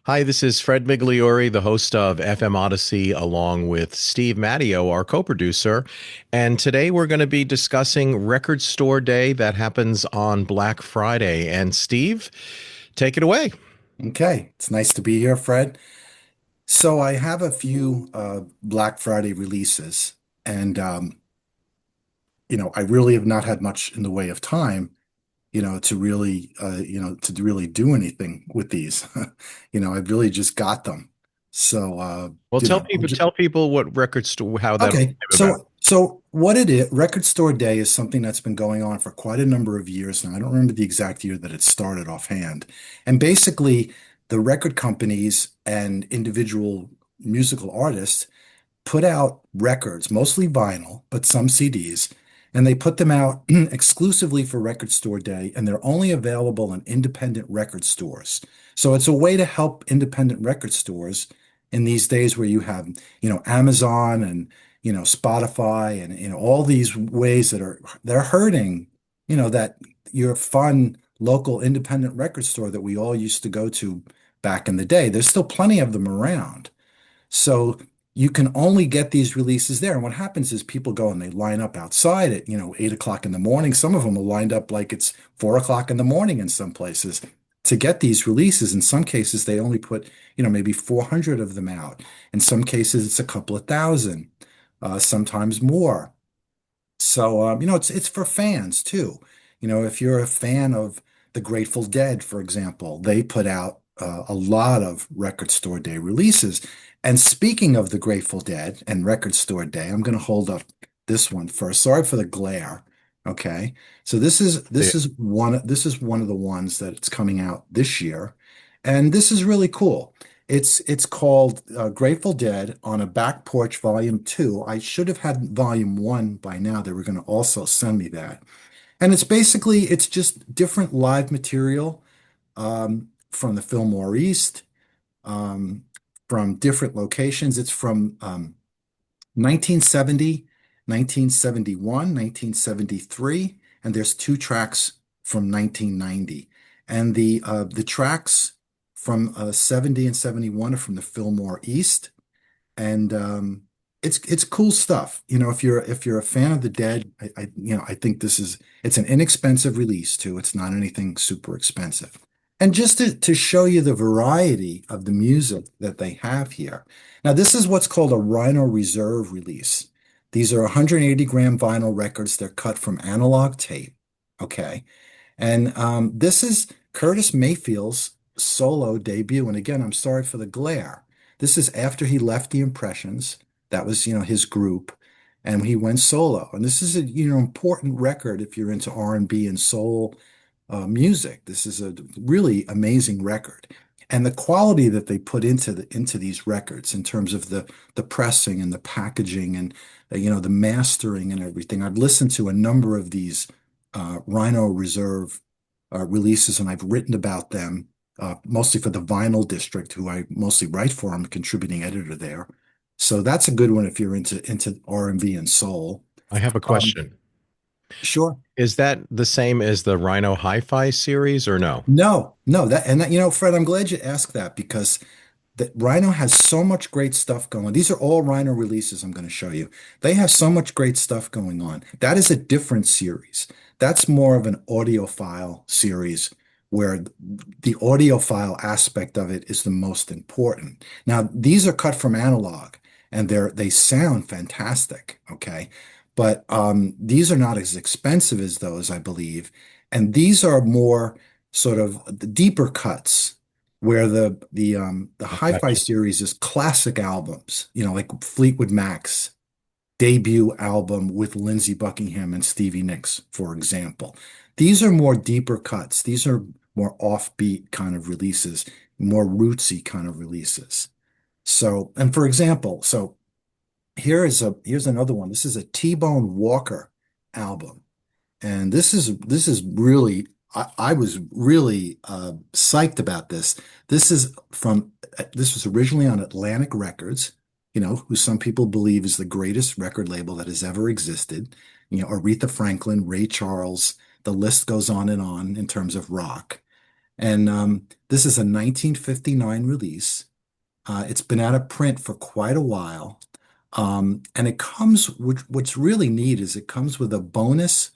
Hi, this is Fred Migliore, the host of FM Odyssey, along with Steve Matteo, our co-producer. And today we're going to be discussing Record Store Day that happens on Black Friday. And Steve, take it away. Okay, it's nice to be here, Fred. So I have a few Black Friday releases, and I really have not had much in the way of time, to really do anything with these. I've really just got them. So, Well, tell I'm people just tell people what record store how that all okay. came about. So what it is, Record Store Day is something that's been going on for quite a number of years now. I don't remember the exact year that it started offhand. And basically, the record companies and individual musical artists put out records, mostly vinyl, but some CDs, and they put them out exclusively for Record Store Day, and they're only available in independent record stores. So it's a way to help independent record stores in these days where you have, Amazon and, Spotify and, all these ways they're hurting, that your fun local independent record store that we all used to go to back in the day. There's still plenty of them around. So you can only get these releases there. And what happens is people go and they line up outside at, 8 o'clock in the morning. Some of them are lined up like it's 4 o'clock in the morning in some places to get these releases. In some cases, they only put, maybe 400 of them out. In some cases, it's a couple of thousand, sometimes more. So, it's for fans too. If you're a fan of the Grateful Dead, for example, they put out a lot of Record Store Day releases. And speaking of the Grateful Dead and Record Store Day, I'm going to hold up this one first. Sorry for the glare. Okay. So this is one of the ones that it's coming out this year. And this is really cool. It's called Grateful Dead on a Back Porch Volume 2. I should have had Volume 1 by now. They were going to also send me that. And it's just different live material from the Fillmore East, um, from different locations. It's from 1970, 1971, 1973, and there's two tracks from 1990. And the tracks from 70 and 71 are from the Fillmore East, and it's cool stuff. If you're a fan of the Dead, I think it's an inexpensive release too. It's not anything super expensive. And just to show you the variety of the music that they have here. Now, this is what's called a Rhino Reserve release. These are 180-gram vinyl records. They're cut from analog tape. Okay. And this is Curtis Mayfield's solo debut. And again, I'm sorry for the glare. This is after he left the Impressions. That was, his group, and he went solo. And this is a, important record if you're into R&B and soul music. This is a really amazing record. And the quality that they put into these records in terms of the pressing and the packaging and the mastering and everything. I've listened to a number of these Rhino Reserve releases, and I've written about them mostly for the Vinyl District, who I mostly write for. I'm a contributing editor there. So that's a good one if you're into R&B and soul. I have a Um, question. sure. Is that the same as the Rhino Hi-Fi series or no? No, no, Fred, I'm glad you asked that because that Rhino has so much great stuff going. These are all Rhino releases I'm going to show you. They have so much great stuff going on. That is a different series. That's more of an audiophile series where the audiophile aspect of it is the most important. Now, these are cut from analog and they sound fantastic, okay? But these are not as expensive as those, I believe. And these are more sort of the deeper cuts where the hi-fi Gotcha. series is classic albums, like Fleetwood Mac's debut album with Lindsey Buckingham and Stevie Nicks, for example. These are more deeper cuts. These are more offbeat kind of releases, more rootsy kind of releases. So, and for example, so here's another one. This is a T-Bone Walker album. And this is really I was really psyched about this. This was originally on Atlantic Records, who some people believe is the greatest record label that has ever existed. Aretha Franklin, Ray Charles, the list goes on in terms of rock. And this is a 1959 release. It's been out of print for quite a while. And it comes, what's really neat is it comes with a bonus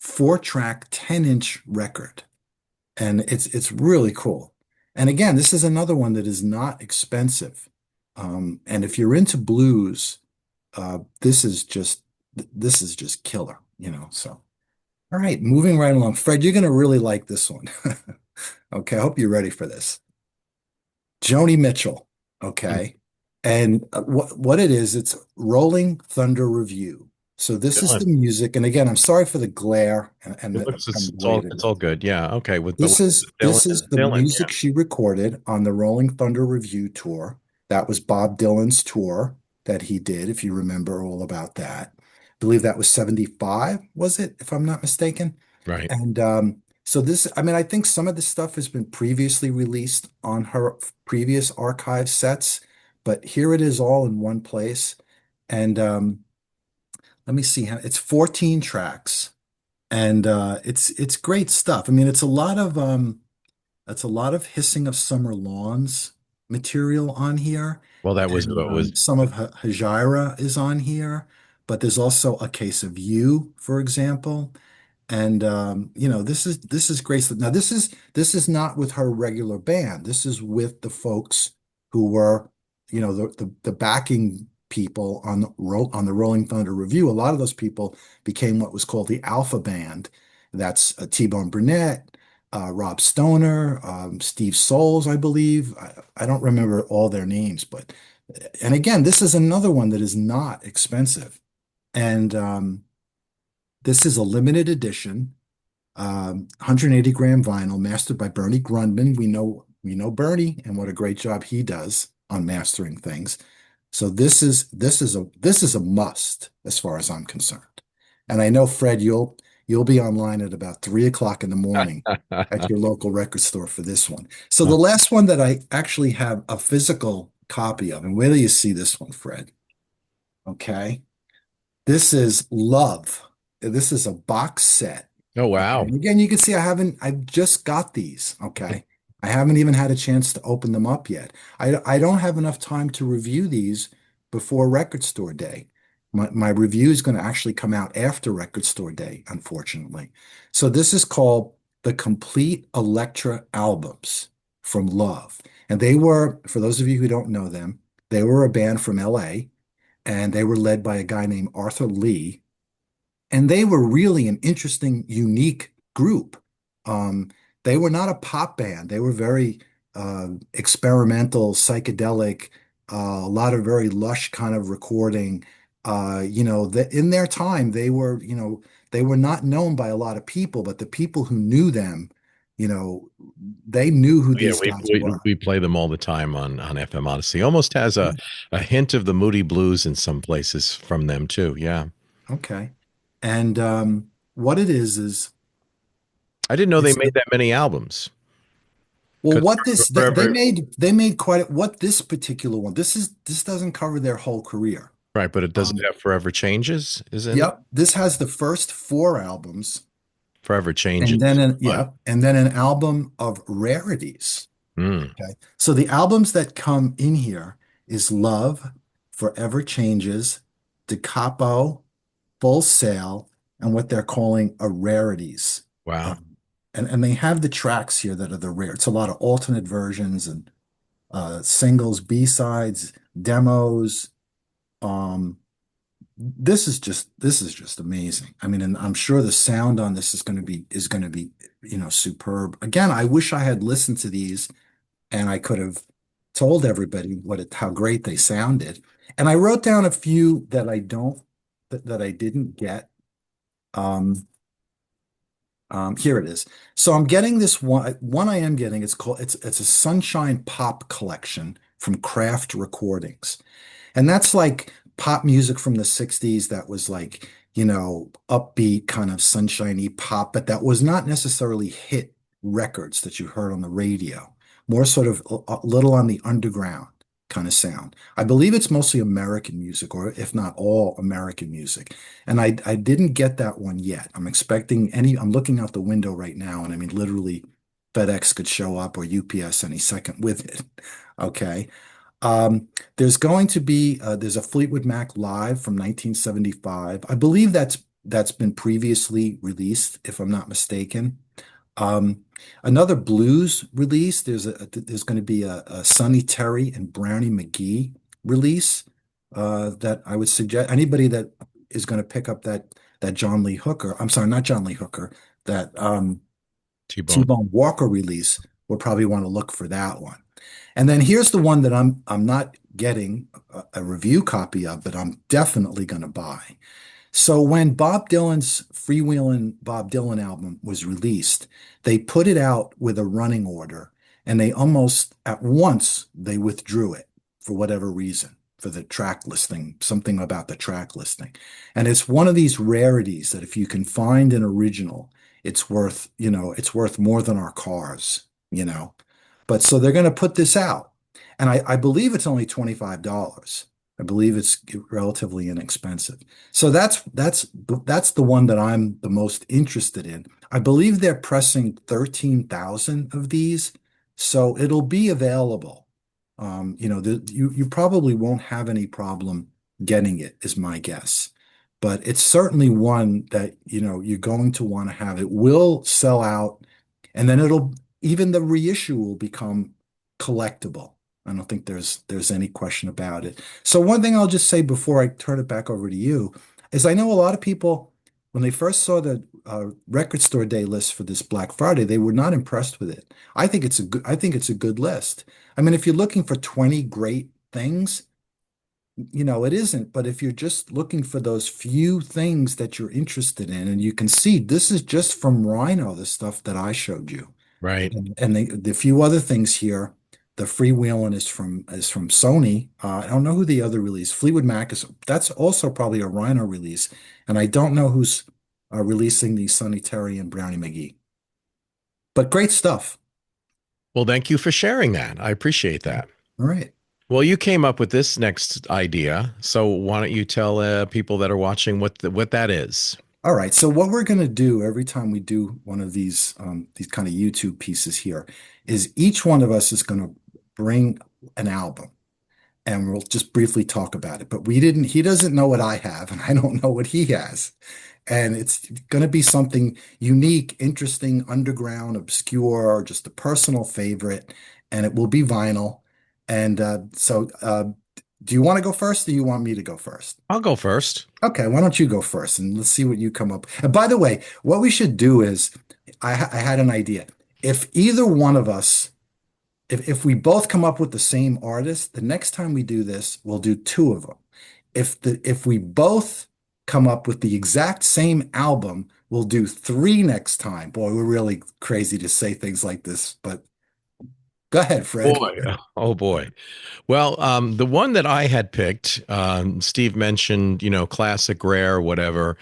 four-track 10-inch record. And it's really cool. And again, this is another one that is not expensive. And if you're into blues, this is just killer, you know. So, all right, moving right along. Fred, you're gonna really like this one. Okay, I hope you're ready for this. Joni Mitchell. Okay. And what it is, it's Rolling Thunder Review. So this is the Dylan. music. And again, I'm sorry for the glare and It the looks kind of way that it's all good. Yeah. Okay. this is Dylan, this is the Dylan. music she recorded on the Rolling Thunder Review tour. That was Bob Dylan's tour that he did, if you remember all about that. I believe that was 75, was it, if I'm not mistaken? Right. And so this, I mean, I think some of this stuff has been previously released on her previous archive sets, but here it is all in one place. And let me see how it's 14 tracks, and it's great stuff. I mean, it's a lot of Hissing of Summer Lawns material on here, Well, that was and what was. some of Hajira is on here, but there's also A Case of You, for example. And you know, this is great stuff. Now, this is not with her regular band. This is with the folks who were, you know, the backing people on the Rolling Thunder Review. A lot of those people became what was called the Alpha Band. That's T-Bone Burnett, Rob Stoner, Steve Souls, I believe. I don't remember all their names, but and again, this is another one that is not expensive. And this is a limited edition, 180 gram vinyl, mastered by Bernie Grundman. We know Bernie and what a great job he does on mastering things. So this is a must as far as I'm concerned. And I know, Fred, you'll be online at about 3 o'clock in the morning at your local record store for this one. So the last one that I actually have a physical copy of, and where do you see this one, Fred? Okay. This is Love. This is a box set. Oh, Okay. wow. And again, you can see I've just got these. Okay. I haven't even had a chance to open them up yet. I don't have enough time to review these before Record Store Day. My review is going to actually come out after Record Store Day, unfortunately. So this is called the Complete Electra Albums from Love. And they were, for those of you who don't know them, they were a band from LA, and they were led by a guy named Arthur Lee, and they were really an interesting, unique group. Um, they were not a pop band. They were very experimental, psychedelic, a lot of very lush kind of recording. You know, that in their time, they were not known by a lot of people, but the people who knew them, you know, they knew who Yeah, these guys were. we play them all the time on FM Odyssey. Almost has a hint of the Moody Blues in some places from them too. Yeah. Okay. And what it is I didn't know they it's made that many albums. well, Because what this forever, they made quite what this particular one. This doesn't cover their whole career. right? But it doesn't Um, have Forever Changes, is in it? yep, this has the first four albums, Forever Changes. and then What? an album of rarities. Mm, Okay, so the albums that come in here is Love, Forever Changes, Da Capo, Full Sail, and what they're calling a rarities. wow. Um, and they have the tracks here that are the rare. It's a lot of alternate versions and singles, B-sides, demos. Um, this is just amazing. I mean, and I'm sure the sound on this is going to be, you know, superb. Again, I wish I had listened to these and I could have told everybody how great they sounded. And I wrote down a few that I didn't get. Um, Here it is. So I'm getting this one. One I am getting. It's a Sunshine Pop collection from Craft Recordings. And that's like pop music from the 60s that was like, you know, upbeat kind of sunshiny pop, but that was not necessarily hit records that you heard on the radio. More sort of a little on the underground kind of sound. I believe it's mostly American music, or if not all American music. And I didn't get that one yet. I'm looking out the window right now, and I mean literally FedEx could show up or UPS any second with it. Okay. There's going to be there's a Fleetwood Mac Live from 1975. I believe that's been previously released, if I'm not mistaken. Um, Another blues release. There's going to be a Sonny Terry and Brownie McGee release that I would suggest anybody that is going to pick up that John Lee Hooker. I'm sorry, not John Lee Hooker. That T-Bone. T-Bone Walker release will probably want to look for that one. And then here's the one that I'm not getting a review copy of, but I'm definitely going to buy. So when Bob Dylan's Freewheelin' Bob Dylan album was released, they put it out with a running order, and they almost at once they withdrew it for whatever reason, for the track listing, something about the track listing. And it's one of these rarities that if you can find an original, it's worth more than our cars, you know. But so they're going to put this out. And I believe it's only $25. I believe it's relatively inexpensive. So that's the one that I'm the most interested in. I believe they're pressing 13,000 of these, so it'll be available. You probably won't have any problem getting it, is my guess. But it's certainly one that, you're going to want to have. It will sell out, and then even the reissue will become collectible. I don't think there's any question about it. So one thing I'll just say before I turn it back over to you is I know a lot of people, when they first saw the record store day list for this Black Friday, they were not impressed with it. I think it's a good list. I mean, if you're looking for 20 great things, it isn't. But if you're just looking for those few things that you're interested in, and you can see this is just from Rhino, the stuff that I showed you. Right. And the few other things here, the freewheeling is from Sony. I don't know who the other release. Fleetwood Mac that's also probably a Rhino release, and I don't know who's releasing the Sonny Terry and Brownie McGee. But great stuff. Well, thank you for sharing that. I appreciate that. All right. Well, you came up with this next idea, so why don't you tell people that are watching what that is? All right. So what we're going to do every time we do one of these kind of YouTube pieces here is each one of us is going to bring an album, and we'll just briefly talk about it. But he doesn't know what I have, and I don't know what he has. And it's going to be something unique, interesting, underground, obscure, or just a personal favorite. And it will be vinyl. And do you want to go first, or do you want me to go first? I'll go first. Okay, why don't you go first and let's see what you come up. And by the way, what we should do is I had an idea. If either one of us, if we both come up with the same artist, the next time we do this, we'll do two of them. If we both come up with the exact same album, we'll do three next time. Boy, we're really crazy to say things like this, but go ahead, Fred. Boy, oh boy. Well, the one that I had picked, Steve mentioned, classic, rare, whatever.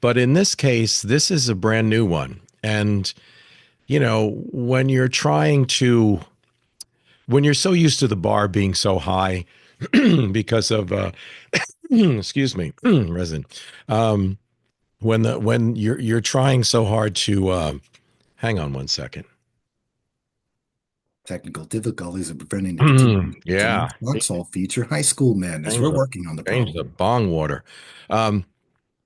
But in this case, this is a brand new one. And, when you're when you're so used to the bar being so high because of, excuse me, resin, when you're trying so hard to, hang on one second. Technical difficulties are preventing the continuation of Yeah. tonight's Foxhole feature, High School Madness. We're working on the Change the problem. bong water.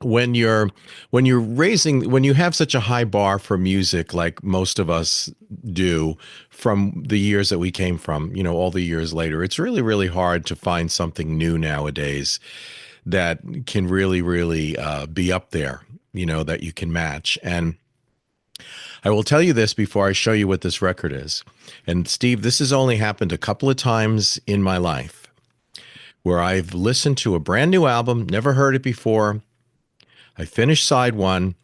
When you're when you have such a high bar for music like most of us do from the years that we came from, all the years later, it's really, really hard to find something new nowadays that can really, really be up there, that you can match. And I will tell you this before I show you what this record is. And Steve, this has only happened a couple of times in my life where I've listened to a brand new album, never heard it before. I finished side one,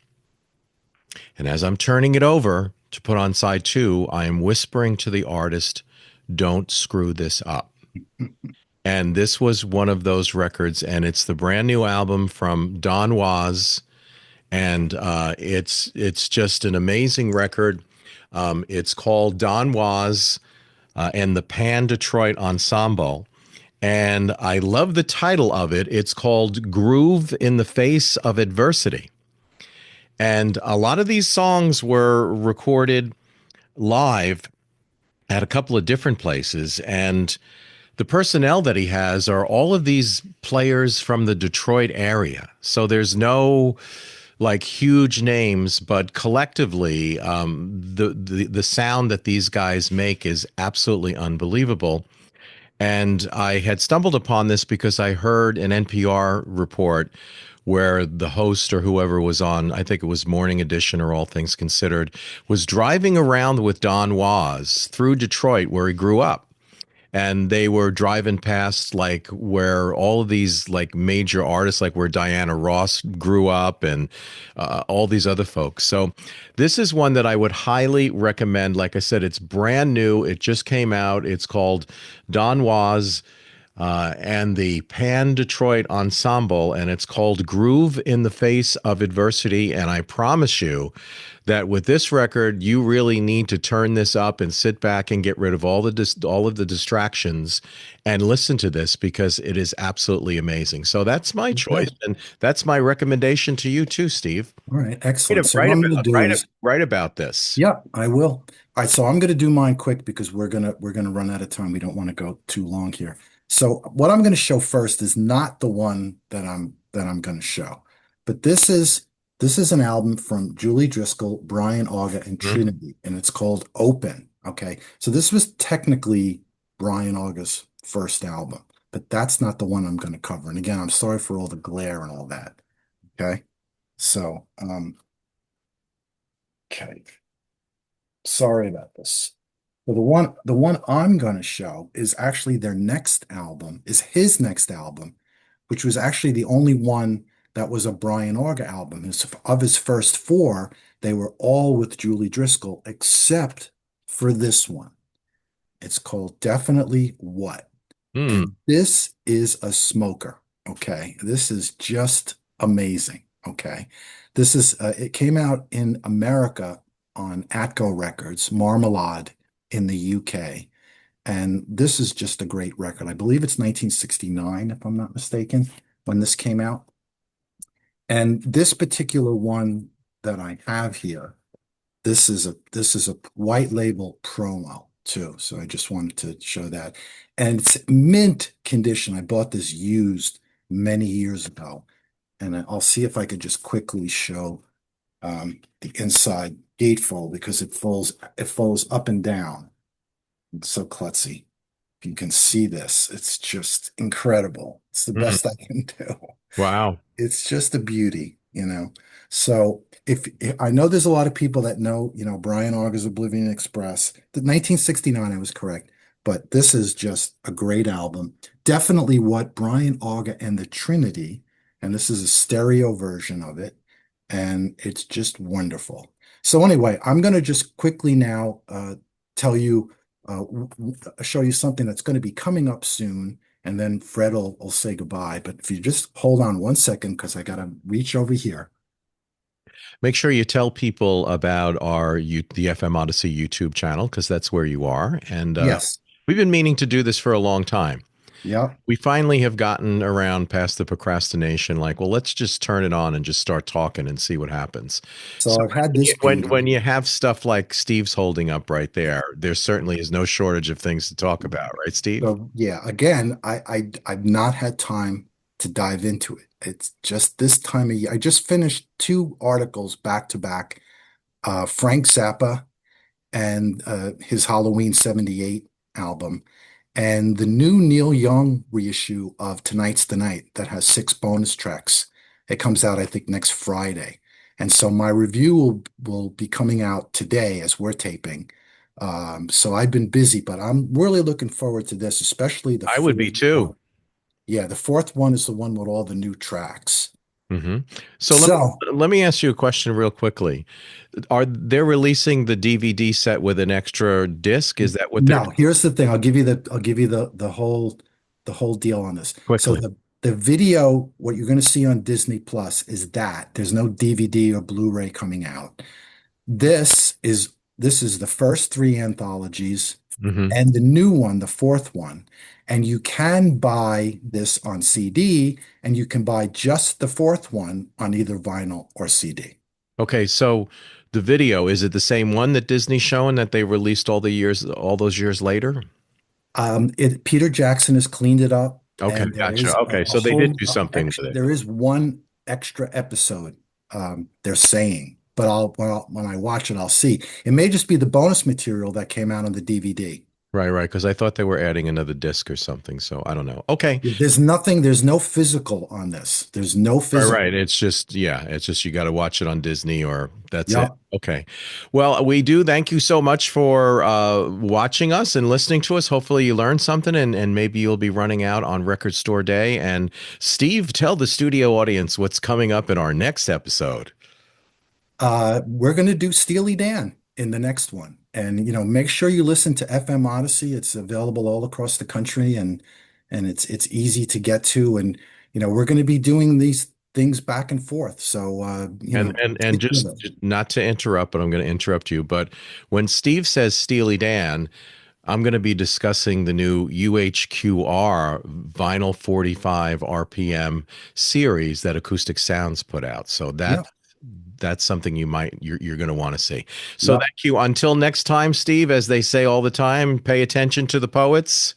and as I'm turning it over to put on side two, I am whispering to the artist, "Don't screw this up." And this was one of those records, and it's the brand new album from Don Was, and it's just an amazing record. It's called Don Was and the Pan Detroit Ensemble. And I love the title of it. It's called Groove in the Face of Adversity. And a lot of these songs were recorded live at a couple of different places. And the personnel that he has are all of these players from the Detroit area. So there's no like huge names, but collectively, the sound that these guys make is absolutely unbelievable. And I had stumbled upon this because I heard an NPR report where the host or whoever was on, I think it was Morning Edition or All Things Considered, was driving around with Don Was through Detroit where he grew up, and they were driving past like where all of these like major artists, like where Diana Ross grew up, and all these other folks. So this is one that I would highly recommend. Like I said, it's brand new, it just came out. It's called Don Was and the Pan Detroit Ensemble, and it's called Groove in the Face of Adversity. And I promise you that with this record, you really need to turn this up and sit back and get rid of all of the distractions and listen to this, because it is absolutely amazing. So that's my choice, Okay. and that's my recommendation to you too, Steve. All right, excellent. So what I'm going to do is, Write about this. yeah, I will. All right, so I'm going to do mine quick because we're gonna run out of time. We don't want to go too long here. So what I'm going to show first is not the one that I'm going to show, but this is an album from Julie Driscoll, Brian Auger, and Mhm. Trinity, and it's called Open. Okay, so this was technically Brian Auger's first album, but that's not the one I'm going to cover. And again, I'm sorry for all the glare and all that. Okay, so okay. Sorry about this. Well, the one I'm going to show is actually their next album, is his next album, which was actually the only one that was a Brian Auger album. Of his first four, they were all with Julie Driscoll, except for this one. It's called Definitely What. Hmm. And this is a smoker. Okay. This is just amazing. Okay. It came out in America on Atco Records, Marmalade in the UK. And this is just a great record. I believe it's 1969, if I'm not mistaken, when this came out. And this particular one that I have here, this is a white label promo too. So I just wanted to show that. And it's mint condition. I bought this used many years ago. And I'll see if I could just quickly show the inside gatefold because it folds up and down. It's so klutzy. If you can see this, it's just incredible. It's the Hmm. best I can do. Wow. It's just a beauty. So if I know there's a lot of people that know, Brian Auger's Oblivion Express. The 1969, I was correct, but this is just a great album. Definitely what Brian Auger and the Trinity, and this is a stereo version of it, and it's just wonderful. So anyway, I'm going to just quickly now tell you, show you something that's going to be coming up soon and then Fred will say goodbye. But if you just hold on 1 second, because I got to reach over here. Make sure you tell people about the FM Odyssey YouTube channel, because that's where you are. And Yes. we've been meaning to do this for a long time. Yep. We finally have gotten around past the procrastination. Like, well, let's just turn it on and just start talking and see what happens. So So I've had when this you, when, beauty. when you have stuff like Steve's holding up right there certainly is no shortage of things to talk about, right, Steve? So yeah, again, I've not had time to dive into it. It's just this time of year. I just finished two articles back to back. Frank Zappa and his Halloween '78 album, and the new Neil Young reissue of Tonight's the Night that has 6 bonus tracks. It comes out, I think, next Friday. And so my review will be coming out today as we're taping. So I've been busy, but I'm really looking forward to this, especially the I would be fourth too. one. Yeah, the fourth one is the one with all the new tracks. Hmm. So So let me ask you a question real quickly. Are they releasing the DVD set with an extra disc? Is that what they're no, doing? here's the thing. I'll give you the whole deal on this. So Quickly? the video, what you're going to see on Disney Plus is that there's no DVD or Blu-ray coming out. This is the first three anthologies Hmm. and the new one, the fourth one. And you can buy this on CD and you can buy just the fourth one on either vinyl or CD. Okay, so The video, is it the same one that Disney's showing that they released all those years later? Peter Jackson has cleaned it up, Okay, and there gotcha. is Okay, so they did do something extra. with it. There is one extra episode. They're saying, but when I watch it, I'll see. It may just be the bonus material that came out on the DVD. Right, right, because I thought they were adding another disc or something, so I don't know. Okay. There's nothing. There's no physical on this. There's no Right, physical. right. It's just, yeah, it's just you got to watch it on Disney or that's it. Yep. Okay. Well, we do thank you so much for watching us and listening to us. Hopefully you learned something and maybe you'll be running out on Record Store Day. And Steve, tell the studio audience what's coming up in our next episode. We're going to do Steely Dan in the next one. And make sure you listen to FM Odyssey. It's available all across the country and it's easy to get to. And we're going to be doing these things back and forth. So And stick with just us. not to interrupt, but I'm going to interrupt you. But when Steve says Steely Dan, I'm going to be discussing the new UHQR vinyl 45 RPM series that Acoustic Sounds put out. So Yeah. that's something you're going to want to see. So Yep. thank you. Until next time, Steve, as they say all the time, pay attention to the poets.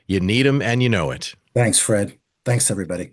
You need them and you know it. Thanks, Fred. Thanks, everybody.